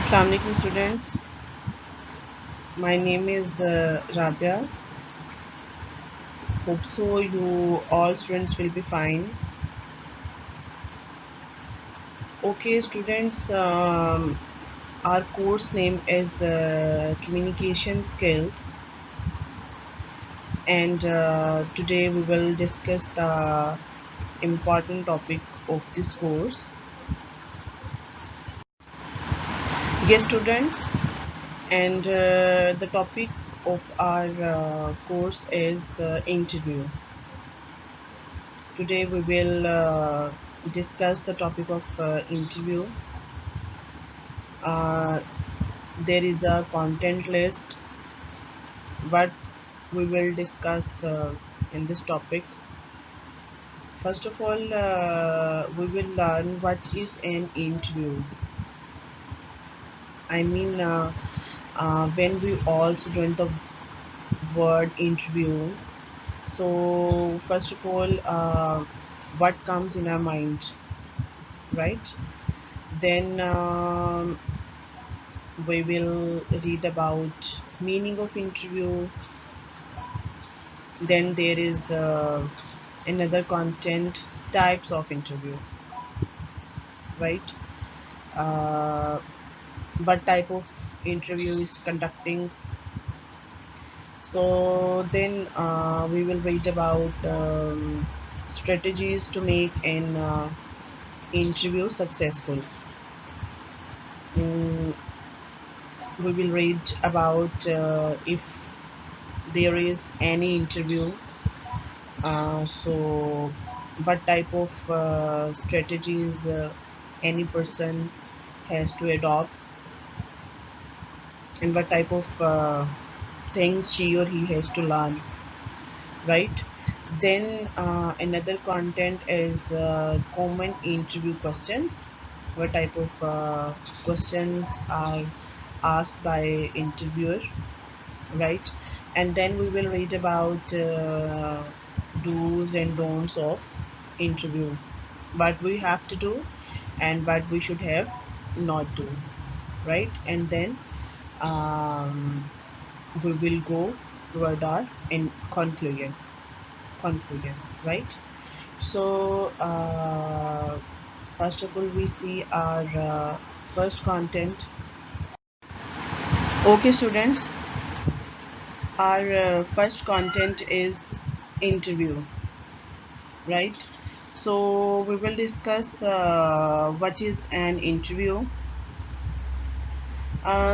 Assalamu alaikum students. My name is Rabia. Hope so you all students will be fine. Okay students, our course name is Communication Skills, and today we will discuss the important topic of this course. Yes students, and the topic of our course is interview. Today we will discuss the topic of interview. Uh, there is a content list what we will discuss in this topic. First of all, we will learn what is an interview. I mean, when we all student the word interview, so first of all, what comes in our mind, right? Then we will read about meaning of interview. Then there is another content, types of interview, right? uh, what type of interview is conducting. So then we will read about strategies to make an interview successful. Mm, we will read about if there is any interview, so what type of strategies any person has to adopt, and what type of things she or he has to learn, right? Then another content is common interview questions. What type of questions are asked by interviewer, right? And then we will read about do's and don'ts of interview, what we have to do and what we should have not do, right? And then we will go toward our in conclusion, right? So first of all we see our first content. Okay students, our first content is interview, right? So we will discuss what is an interview.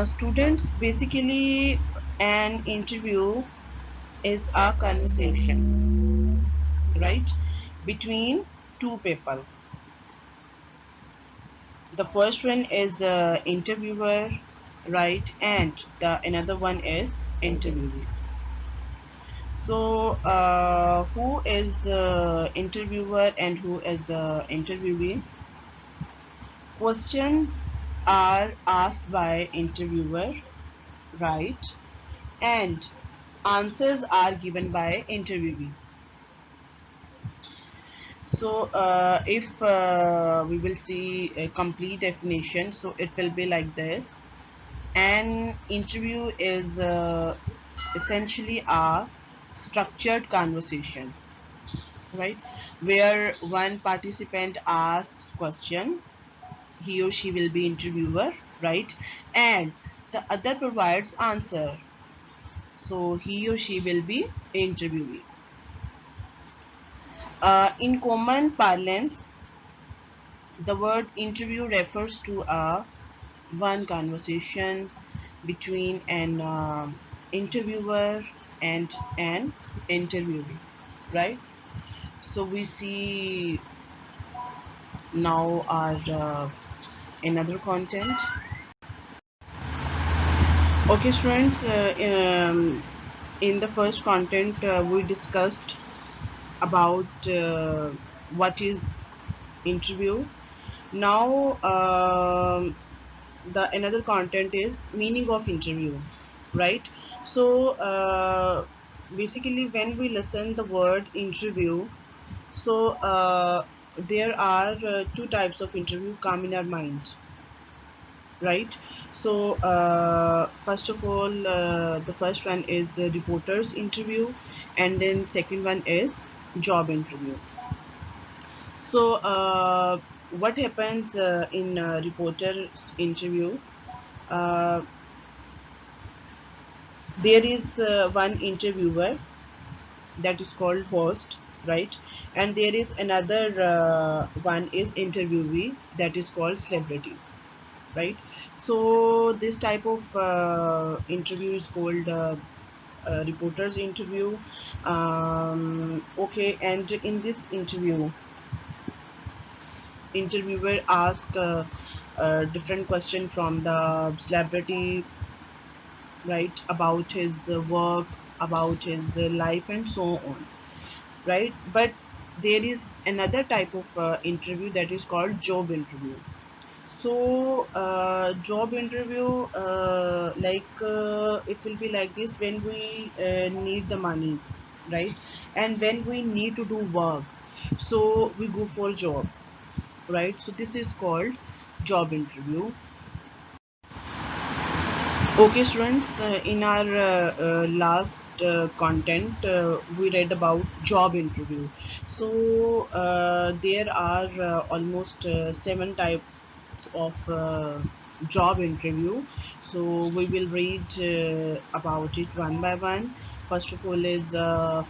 Students, basically an interview is a conversation, right, between two people. The first one is interviewer, right, and the another one is interviewee. So who is interviewer and who is interviewee? Questions are asked by interviewer, right, and answers are given by interviewee. So if we will see a complete definition, so it will be like this. An interview is essentially a structured conversation, right, where one participant asks question, he or she will be interviewer, right, and the other provides answer, so he or she will be interviewee. In common parlance, the word interview refers to a one conversation between an interviewer and an interviewee, right? So we see now our another content. Okay students, in the first content we discussed about what is interview. Now the another content is meaning of interview, right? So basically when we listen the word interview, so there are two types of interview come in our mind. right? So first of all, the first one is a reporter's interview, and then second one is job interview. So what happens in reporter's interview? uh, there is one interviewer that is called host, right? And there is another one is interviewee, that is called celebrity, right? So this type of interview is called reporter's interview. Okay, and in this interview, interviewer ask different question from the celebrity, right, about his work, about his life, and so on, right? But there is another type of interview that is called job interview. So job interview, it will be like this: when we need the money, right, and when we need to do work, so we go for job, right? So this is called job interview. Okay, students, in our last content, we read about job interview. So there are almost seven types of job interview. So we will read about it one by one. First of all is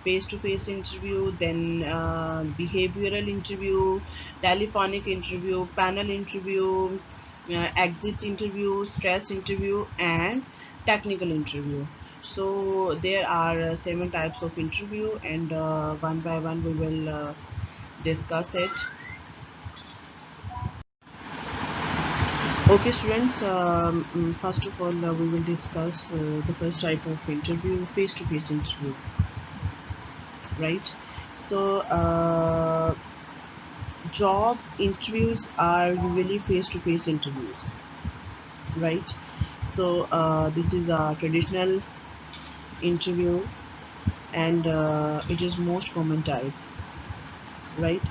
face-to-face interview, then behavioral interview, telephonic interview, panel interview, exit interview, stress interview, and technical interview. So there are seven types of interview, and one by one we will discuss it. Okay, students. First of all, we will discuss the first type of interview, face-to-face interview, right? So job interviews are usually face-to-face interviews, right? So this is a traditional interview, and it is most common type, right?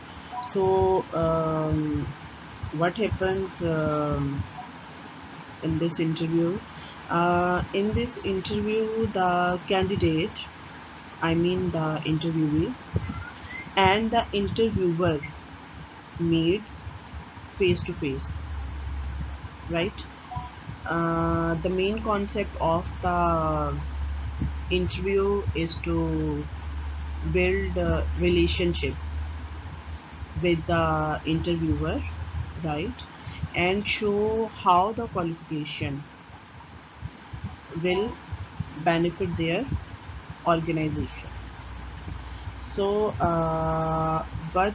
So what happens in this interview? In this interview, the candidate, I mean the interviewee, and the interviewer meets face to face, right? The main concept of the interview is to build a relationship with the interviewer, right, and show how the qualification will benefit their organization. So what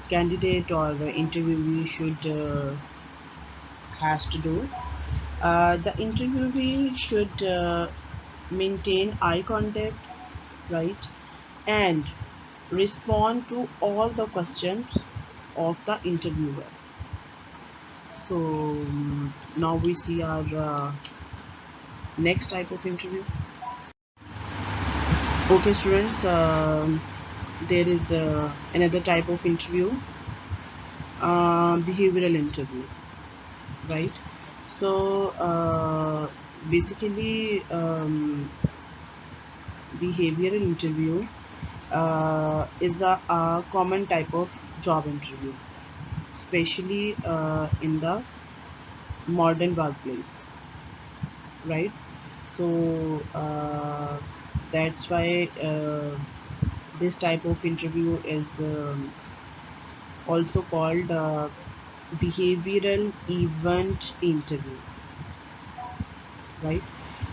candidate or interviewee should has to do? The interviewee should maintain eye contact, right, and respond to all the questions of the interviewer. So now we see our next type of interview. Okay, students, there is another type of interview, behavioral interview, right? So basically, behavioral interview is a common type of job interview, especially in the modern workplace, right? So that's why this type of interview is also called behavioral event interview, right?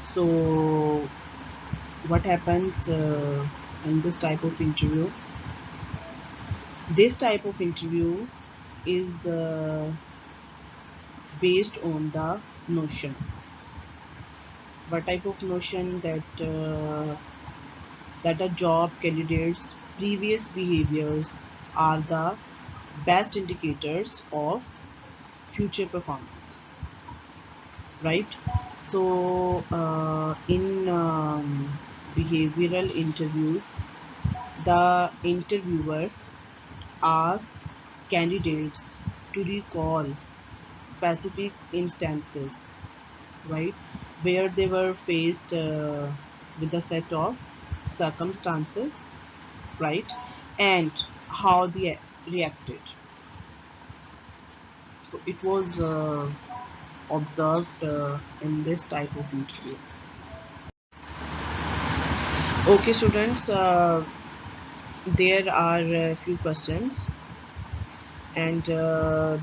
So what happens in this type of interview? This type of interview is based on the notion. What type of notion? That a job candidate's previous behaviors are the best indicators of future performance, right? So in behavioral interviews, the interviewer asks candidates to recall specific instances, right, where they were faced with a set of circumstances, right, and how they reacted. So it was observed in this type of interview. Okay, students, there are a few questions, and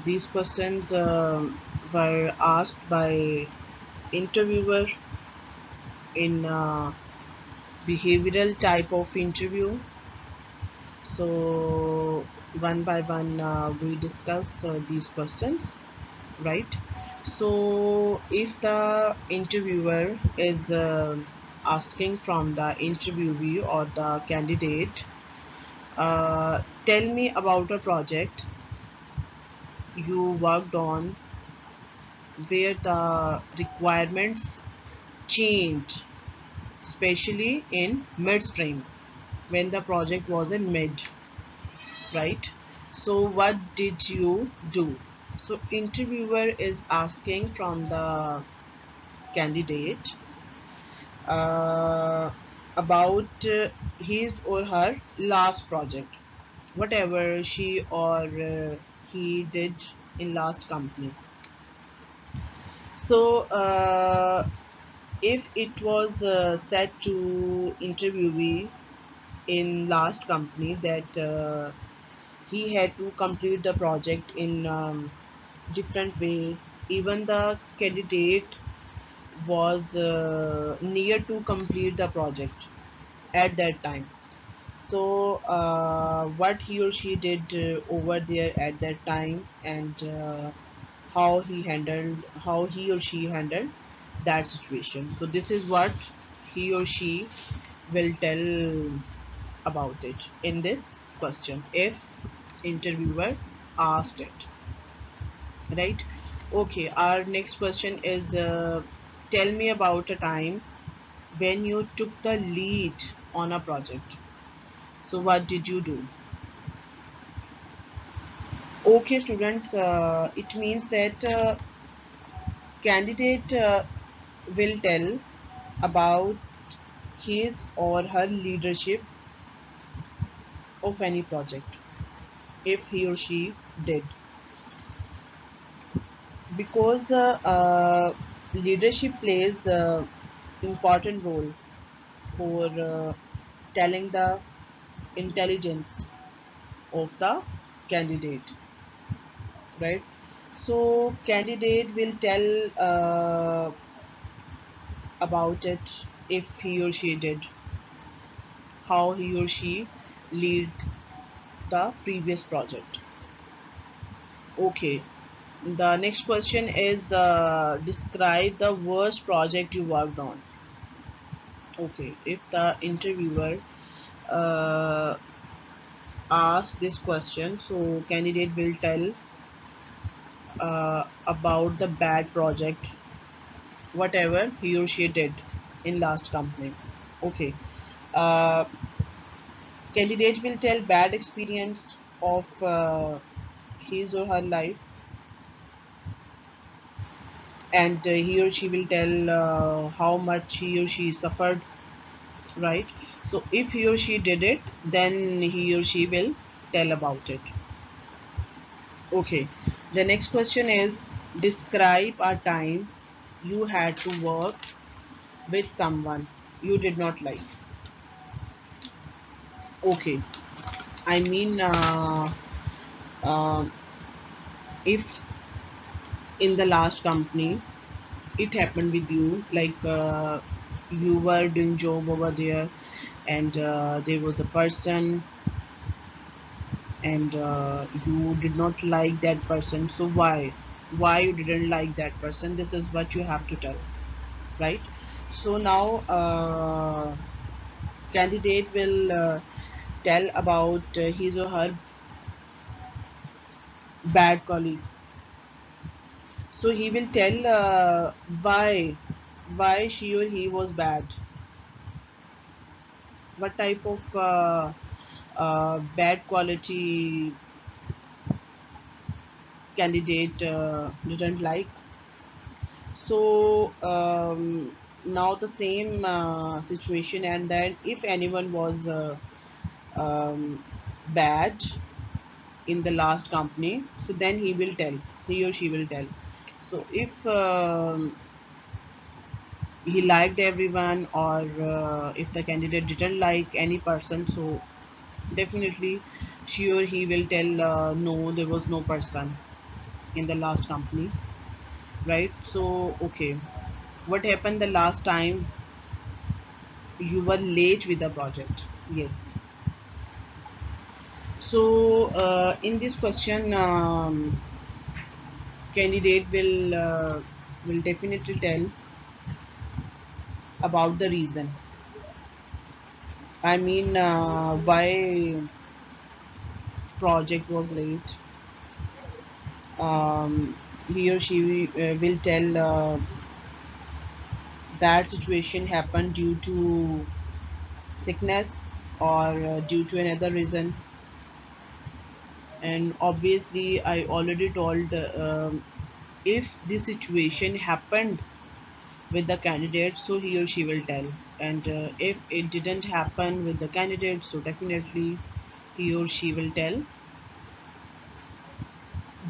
these questions were asked by interviewer in behavioral type of interview. So one by one we discuss these questions, right? So if the interviewer is asking from the interviewee or the candidate, tell me about a project you worked on where the requirements changed, especially in midstream, when the project was in mid, right? So what did you do? So interviewer is asking from the candidate uh, about his or her last project, whatever she or he did in last company. So if it was said to interviewee in last company that he had to complete the project in different way, even the candidate was near to complete the project at that time. So what he or she did over there at that time, and how he or she handled that situation. So this is what he or she will tell about it in this question if interviewer asked it, right? Okay, our next question is tell me about a time when you took the lead on a project. So what did you do? Okay, students, it means that candidate will tell about his or her leadership of any project if he or she did, because leadership plays important role for telling the intelligence of the candidate, right? So candidate will tell about it if he or she did, how he or she lead the previous project. Okay, the next question is describe the worst project you worked on. Okay, if the interviewer uh, asks this question, so candidate will tell about the bad project, whatever he or she did in last company. Okay, uh, candidate will tell bad experience of his or her life, and he or she will tell how much he or she suffered, right? So if he or she did it, then he or she will tell about it. Okay, the next question is describe a time you had to work with someone you did not like. Okay, I mean uh, if in the last company it happened with you, like you were doing job over there, and there was a person, and you did not like that person. So why you didn't like that person, this is what you have to tell, right? So now candidate will tell about his or her bad colleague. So he will tell why she or he was bad, what type of bad quality candidate didn't like. So now the same situation, and then if anyone was um, bad in the last company, so then he or she will tell. So if he liked everyone, or if the candidate didn't like any person, so definitely she or he will tell, no, there was no person in the last company, right? So okay, what happened the last time you were late with the project? Yes. So in this question, candidate will definitely tell about the reason. I mean, why project was late. He or she will tell that situation happened due to sickness, or due to another reason. And obviously I already told, if this situation happened with the candidate, so he or she will tell. And if it didn't happen with the candidate, so definitely he or she will tell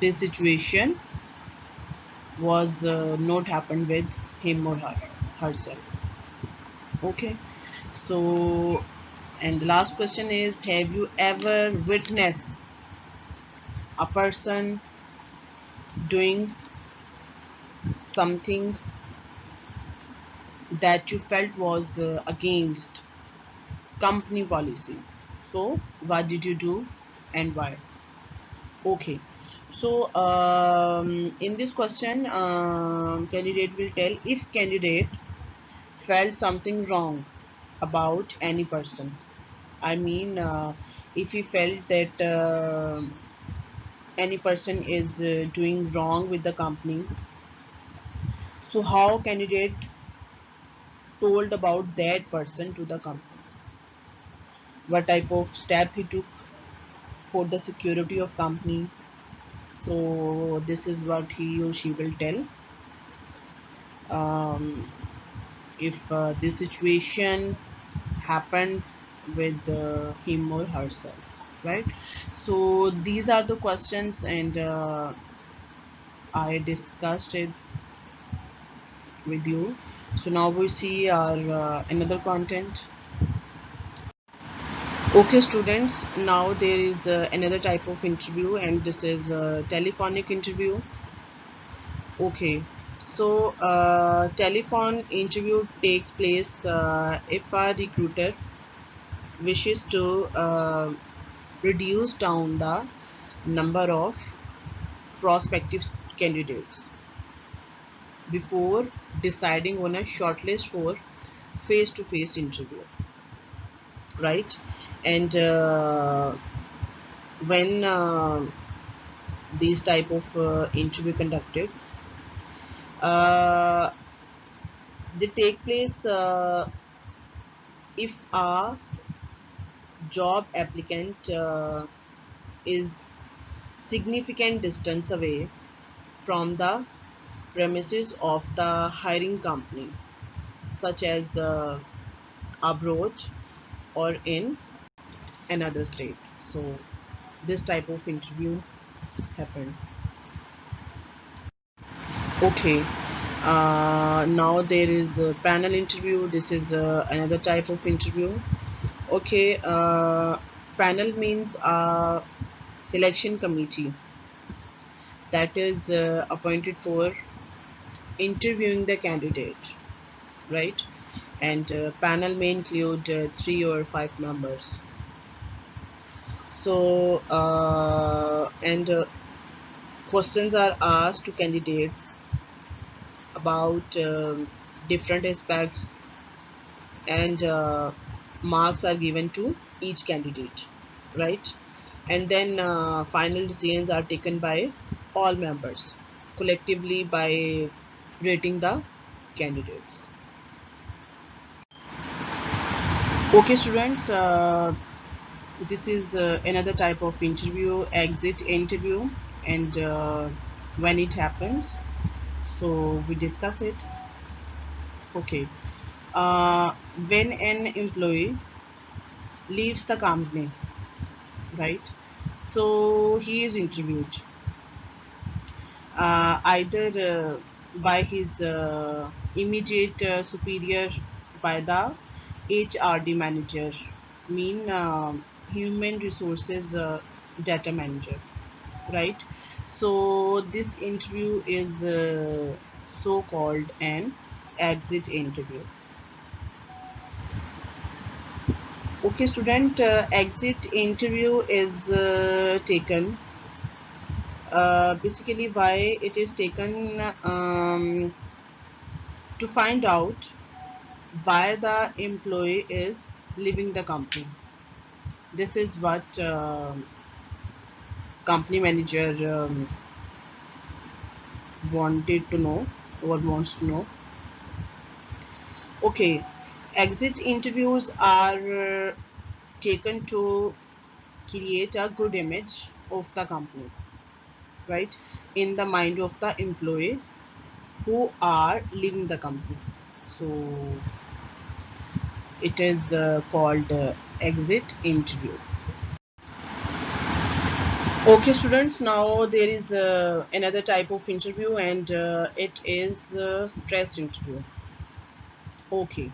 this situation was not happened with him or herself. Okay. So, and the last question is, have you ever witnessed a person doing something that you felt was against company policy? So what did you do and why? Okay. So in this question, candidate will tell if candidate felt something wrong about any person. I mean, if he felt that any person is doing wrong with the company, so how candidate told about that person to the company? What type of step he took for the security of company? So this is what he or she will tell. Um, if this situation happened with him or herself, right? So these are the questions, and I discussed it with you. So now we see our another content. Okay, students, now there is another type of interview, and this is a telephonic interview. Okay, so telephone interview take place if a recruiter wishes to reduce down the number of prospective candidates before deciding on a shortlist for face-to-face interview, right? And when these type of interview conducted, uh, they take place if a job applicant is significant distance away from the premises of the hiring company, such as abroad or in another state. So this type of interview happened. Okay. Now there is a panel interview. This is another type of interview. Okay. Panel means a selection committee that is appointed for interviewing the candidate, right? And panel may include 3 or 5 members. So and questions are asked to candidates about different aspects, and marks are given to each candidate, right? And then final decisions are taken by all members collectively by rating the candidates. Okay, students, this is the another type of interview, exit interview. and when it happens. So we discuss it. Okay. uh, when an employee leaves the company, right? So he is interviewed either by his immediate superior, by the HRD manager, mean human resources data manager, right? So this interview is so called an exit interview. Okay, student, exit interview is taken. Basically, why it is taken, to find out why the employee is leaving the company. This is what company manager wanted to know, or wants to know. Okay, exit interviews are taken to create a good image of the company, right, in the mind of the employee who are leaving the company. So it is called exit interview. Okay, students, now there is another type of interview, and it is stressed interview. Okay,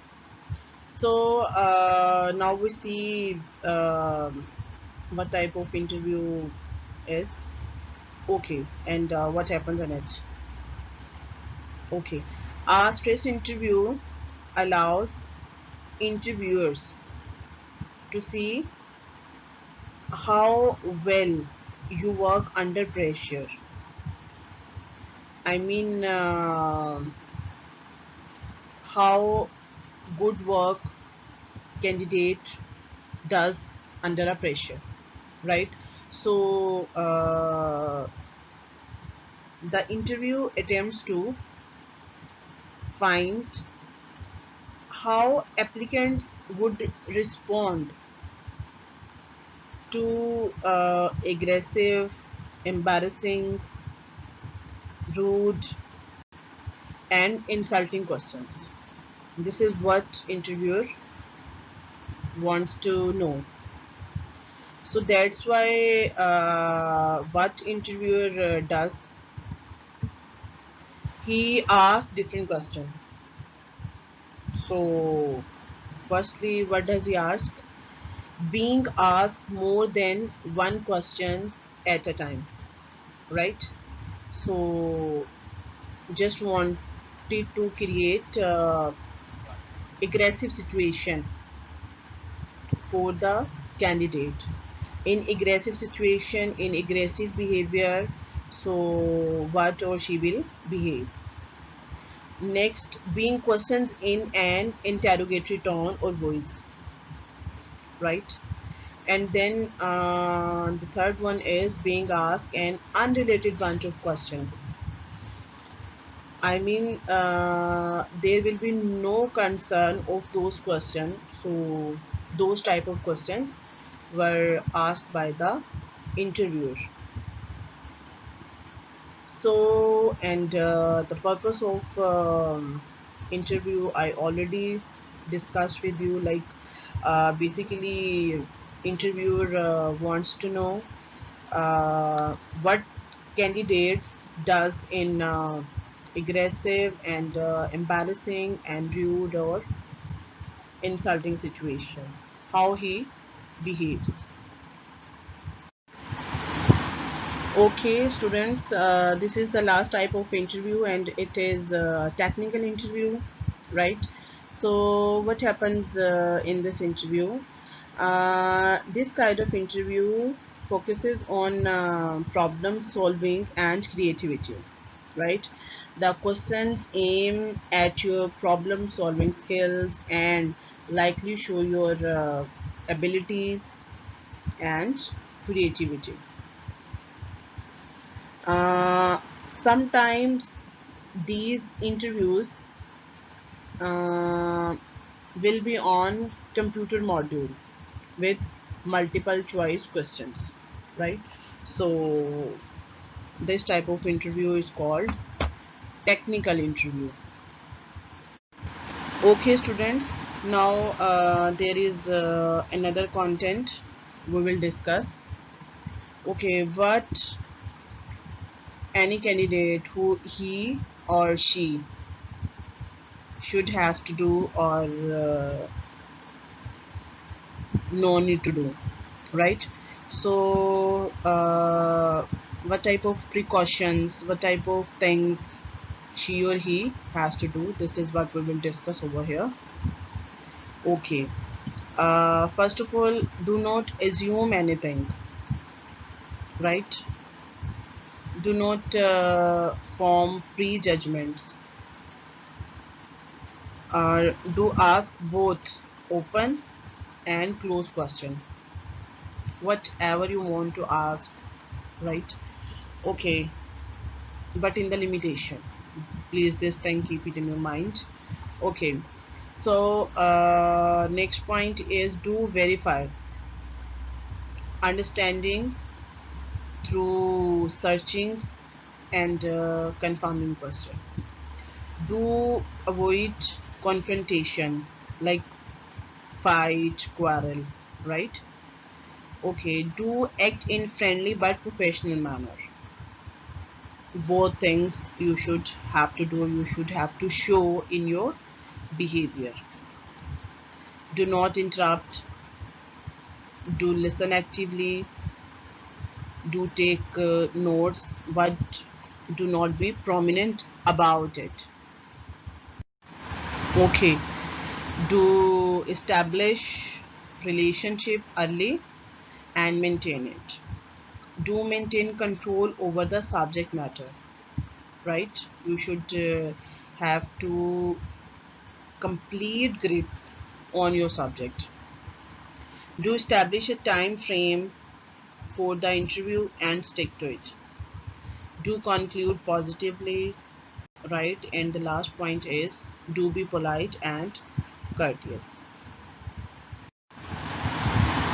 so now we see what type of interview is. Okay, and what happens in it. Okay, a stress interview allows interviewers to see how well you work under pressure. I mean, how good work candidate does under a pressure, right? So the interview attempts to find how applicants would respond to aggressive, embarrassing, rude, and insulting questions. This is what interviewer wants to know. So that's why what interviewer does, he asks different questions. So firstly, what does he ask? Being asked more than one question at a time, right? So just wanted to create aggressive situation for the candidate. In aggressive situation, in aggressive behavior, so what or she will behave. Next, being questions in an interrogatory tone or voice, right? And then the third one is being asked an unrelated bunch of questions. I mean, there will be no concern of those questions. So those type of questions were asked by the interviewer. So, and the purpose of interview I already discussed with you. Like, basically, interviewer wants to know what candidates does in aggressive and embarrassing and rude or insulting situation, how he behaves. Okay, students, this is the last type of interview, and it is technical interview, right? So what happens in this interview? This kind of interview focuses on problem solving and creativity, right? The questions aim at your problem solving skills and likely show your ability and creativity. Sometimes these interviews uh, will be on computer module with multiple choice questions, right? So This type of interview is called technical interview. Okay, students. Now there is another content we will discuss. Okay, what any candidate who he or she should has to do or no need to do, right? So what type of precautions, what type of things she or he has to do, this is what we will discuss over here. Okay, first of all, do not assume anything, right? Do not form prejudgments. Do ask both open and close question, whatever you want to ask, right? Okay, but in the limitation, please this thing keep it in your mind. Okay, so next point is do verify, understanding through searching and confirming question. Do avoid confrontation, like fight, quarrel, right? Okay, do act in friendly but professional manner. Both things you should have to do, you should have to show in your behavior. Do not interrupt, do listen actively, do take notes, but do not be prominent about it. Okay, do establish relationship early and maintain it. Do maintain control over the subject matter, right? You should have to complete grip on your subject. Do establish a time frame for the interview and stick to it. Do conclude positively, right? And the last point is do be polite and courteous.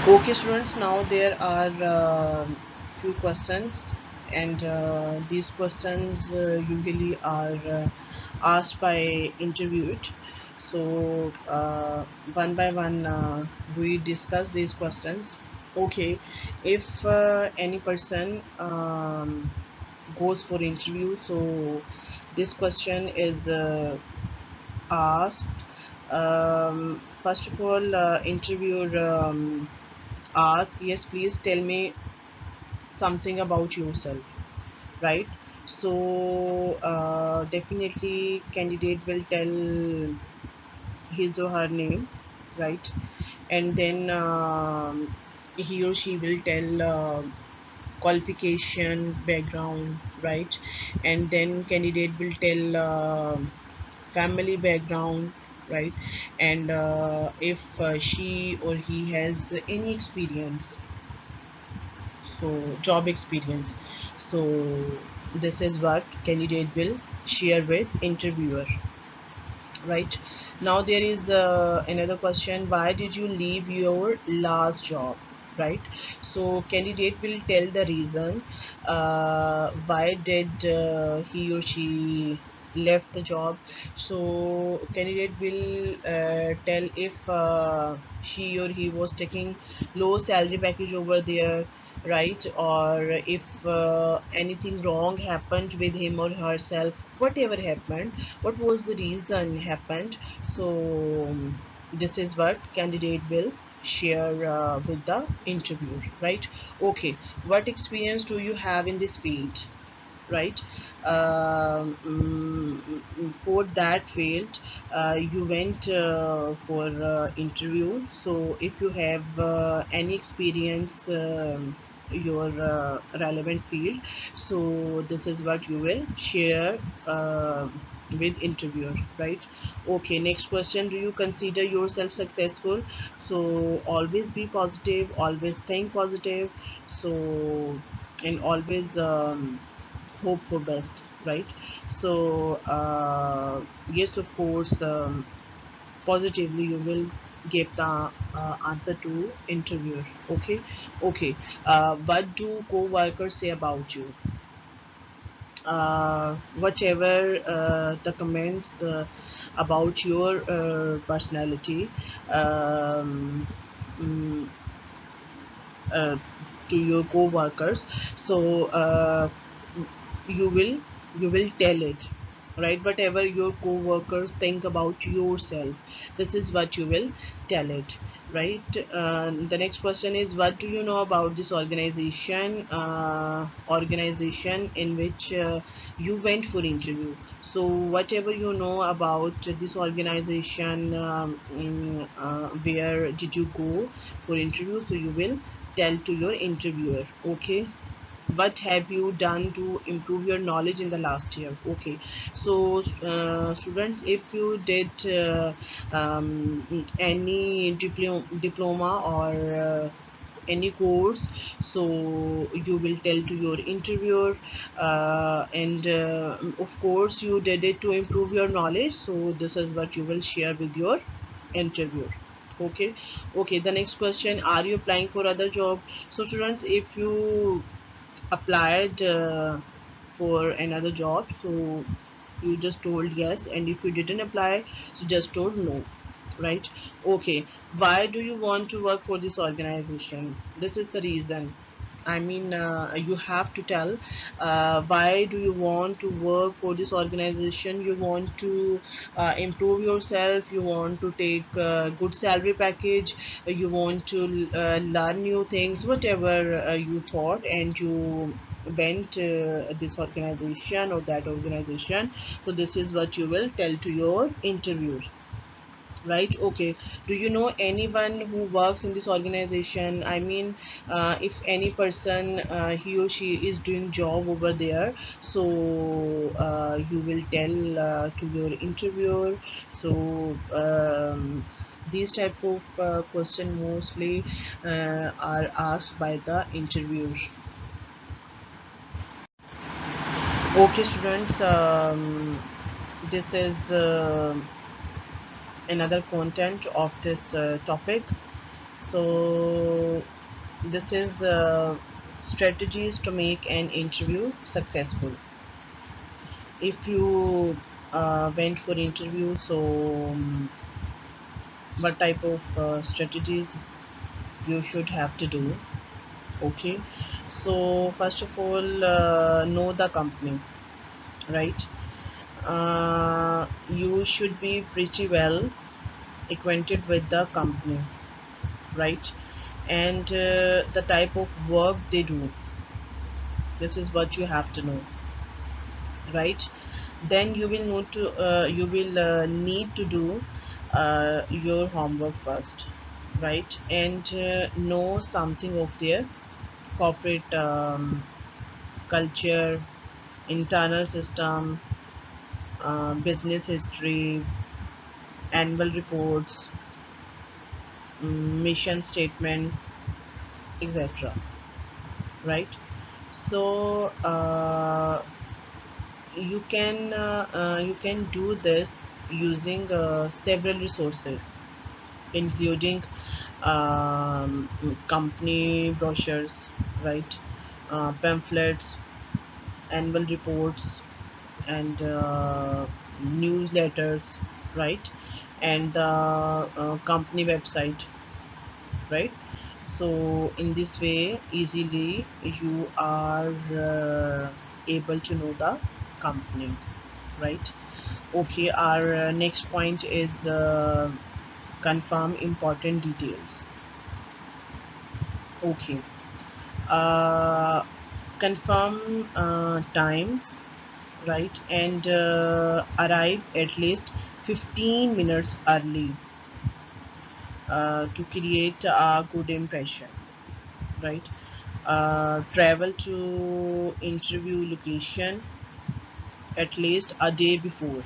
Okay, students, now there are few questions, and these questions usually are asked by interviewed. So one by one, we discuss these questions. Okay, if any person goes for interview, so this question is asked. First of all, interviewer ask, yes, please tell me something about yourself, right? So definitely candidate will tell his or her name, right? And then he or she will tell qualification, background, right? And then candidate will tell family background, right? And if she or he has any experience, so job experience, so this is what candidate will share with interviewer, right? Now there is another question, why did you leave your last job, right? So candidate will tell the reason why did he or she left the job. So candidate will tell if she or he was taking low salary package over there, right? Or if anything wrong happened with him or herself, whatever happened, what was the reason happened. So this is what candidate will share with the interviewer, right? Okay, what experience do you have in this field, right? For that field you went for interview, so if you have any experience your relevant field, so this is what you will share uh, with interviewer, right? Okay, next question, do you consider yourself successful? So always be positive, always think positive, so and always hope for best, right? So yes, of course, positively you will give the answer to interviewer. Okay, okay, what do co-workers say about you? whatever the comments about your personality, um, mm, uh, to your co-workers. So you will you will tell it, right? Whatever your co-workers think about yourself, this is what you will tell it, right? The next question is, what do you know about this organization in which you went for interview? So whatever you know about this organization, where did you go for interview, so you will tell to your interviewer. Okay, what have you done to improve your knowledge in the last year? Okay, so students, if you did any diploma or any course, so you will tell to your interviewer, and of course you did it to improve your knowledge, so this is what you will share with your interviewer. Okay. Okay, the next question, are you applying for other job? So students, if you applied for another job, so you just told yes, and if you didn't apply, so just told no, right? Okay, why do you want to work for this organization? This is the reason. I mean, you have to tell why do you want to work for this organization. You want to improve yourself, you want to take good salary package, you want to learn new things, whatever you thought, and you went this organization or that organization. So this is what you will tell to your interviewer, right? Okay, do you know anyone who works in this organization? I mean, if any person, he or she is doing job over there, so you will tell to your interviewer. So these type of question mostly are asked by the interviewer. Okay students, this is another content of this topic. So this is strategies to make an interview successful. If you went for interview, so what type of strategies you should have to do? Okay, so first of all, know the company, right? You should be pretty well acquainted with the company, right? And the type of work they do, this is what you have to know, right? Then you will need to do your homework first, right? And know something of their corporate culture, internal system, business history, annual reports, mission statement, etc., right? So you can do this using several resources, including company brochures, right? Pamphlets, annual reports, and newsletters, right? And the company website, right? So in this way, easily you are able to know the company, right? Okay, our next point is confirm important details. Okay, uh, confirm times, right? And arrive at least 15 minutes early to create a good impression, right? Travel to interview location at least a day before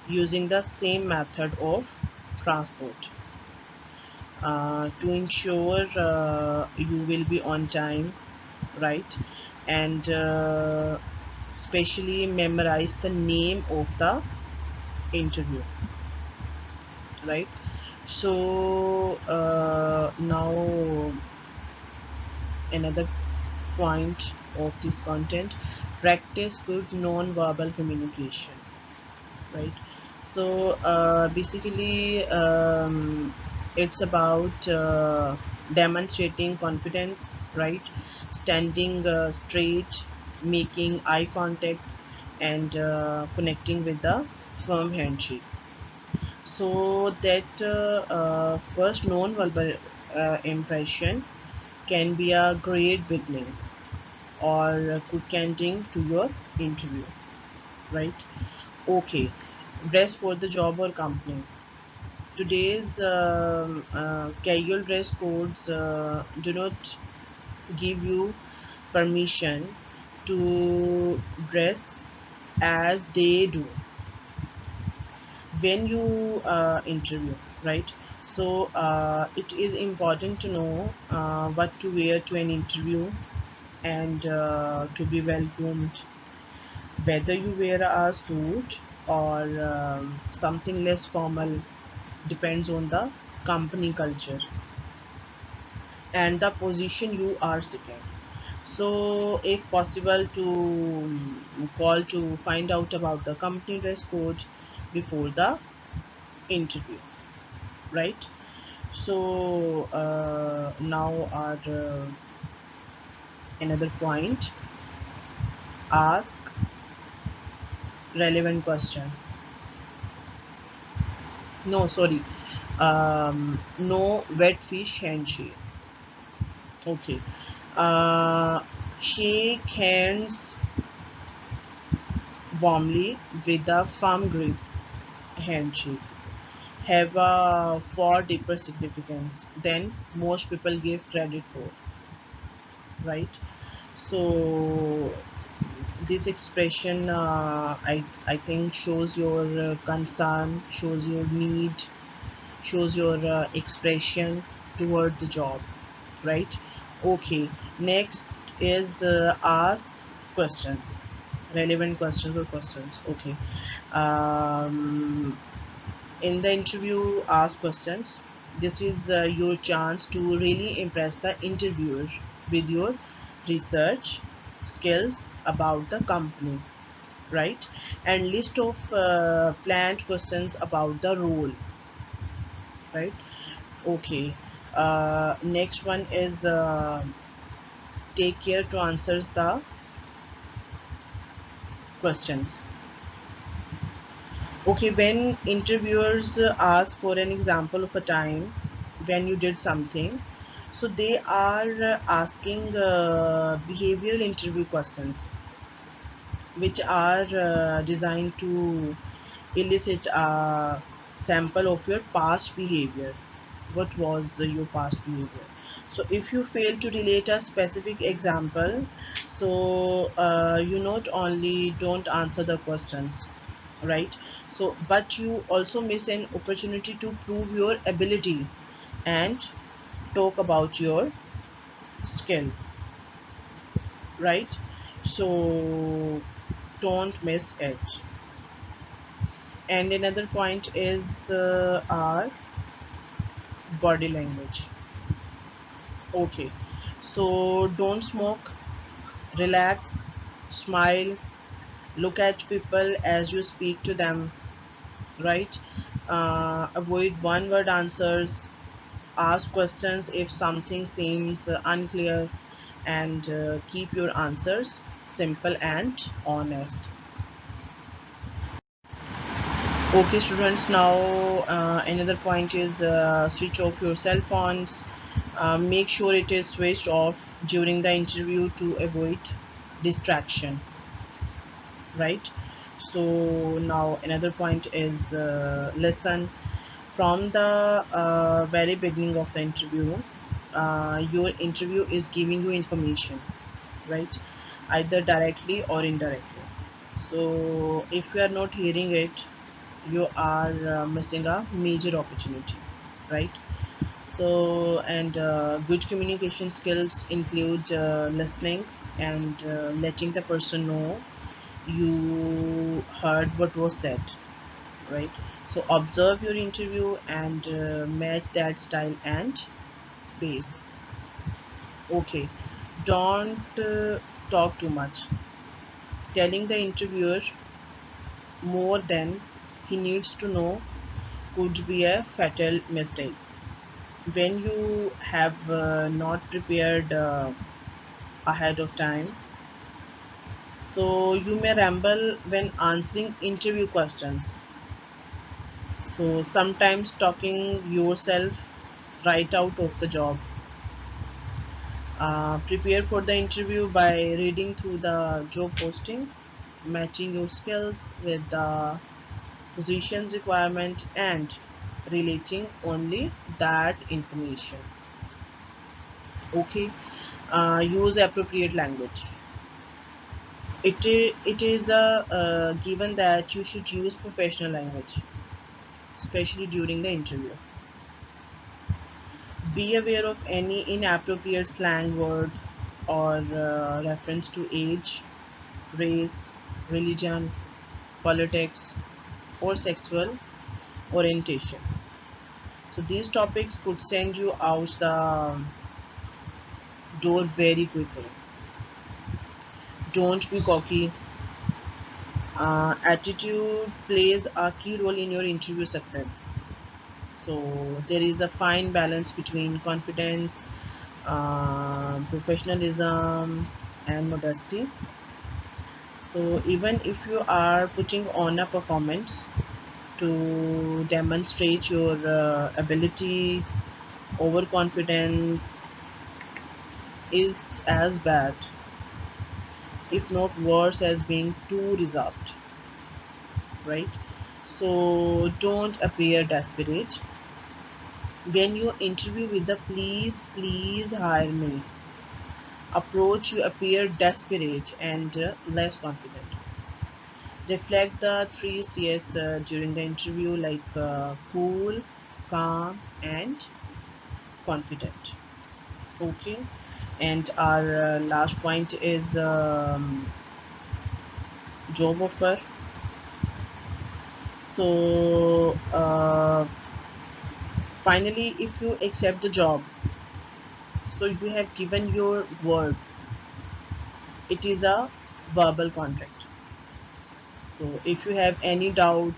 using the same method of transport to ensure you will be on time, right? And especially memorize the name of the interview, right? So now another point of this content, Practice good non-verbal communication, right? So basically, it's about demonstrating confidence, right? Standing straight, making eye contact, and connecting with the firm handshake. So that first non-verbal impression can be a great beginning or a quick ending to your interview, right? Okay, dress for the job or company. Today's casual dress codes do not give you permission to dress as they do when you interview, right? So it is important to know what to wear to an interview and to be well groomed. Whether you wear a suit or something less formal depends on the company culture and the position you are seeking. So, if possible, to call to find out about the company dress code before the interview, right? So, now our another point, ask relevant question. No, sorry, no wet fish handshake. Okay. Uh, Shake hands warmly with a firm grip handshake. Have a far deeper significance than most people give credit for, right? So this expression, I think, shows your concern, shows your need, shows your expression toward the job, right? Okay, next is ask questions, relevant questions or questions. Okay, um, in the interview, ask questions. This is your chance to really impress the interviewer with your research skills about the company, right? And list of planned questions about the role, right? Okay. Next one is take care to answers the questions. Okay, when interviewers ask for an example of a time when you did something, so they are asking behavioral interview questions, which are designed to elicit a sample of your past behavior. What was your past behavior? So if you fail to relate a specific example, so you not only don't answer the questions, right? So but you also miss an opportunity to prove your ability and talk about your skill, right? So don't miss it. And another point is our body language. Okay, so don't smoke, relax, smile, look at people as you speak to them, right? Avoid one word answers, ask questions if something seems unclear, and keep your answers simple and honest. Okay, students, now another point is switch off your cell phones. Make sure it is switched off during the interview to avoid distraction, right? So now another point is listen from the very beginning of the interview. Your interview is giving you information, right? Either directly or indirectly. So if you are not hearing it, you are missing a major opportunity, right? So and good communication skills include listening and letting the person know you heard what was said, right? So observe your interview and match that style and pace. Okay, don't talk too much. Telling the interviewer more than he needs to know could be a fatal mistake. When you have not prepared ahead of time, so you may ramble when answering interview questions. So sometimes talking yourself right out of the job. Prepare for the interview by reading through the job posting, matching your skills with the position's requirement, and relating only that information. Okay, use appropriate language. It is a given that you should use professional language, especially during the interview. Be aware of any inappropriate slang word or reference to age, race, religion, politics, or sexual orientation. So these topics could send you out the door very quickly. Don't be cocky. Attitude plays a key role in your interview success. So there is a fine balance between confidence, professionalism, and modesty. So even if you are putting on a performance to demonstrate your ability, overconfidence is as bad, if not worse, as being too reserved, right? So don't appear desperate. When you interview with the please hire me approach, you appear desperate and less confident. Reflect the three C's during the interview, like cool, calm, and confident. Okay, and our last point is job offer. So finally, if you accept the job, so you have given your word. It is a verbal contract. So if you have any doubt,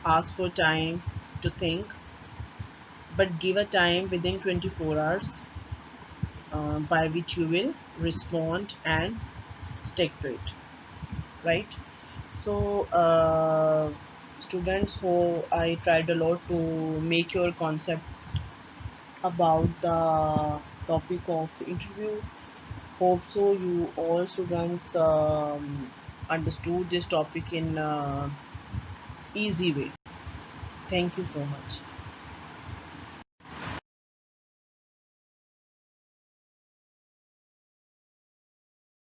ask for time to think, but give a time within 24 hours by which you will respond and stick to it, right? So students, so I tried a lot to make your concept about the topic of interview. Hope so you all students understood this topic in easy way. Thank you so much.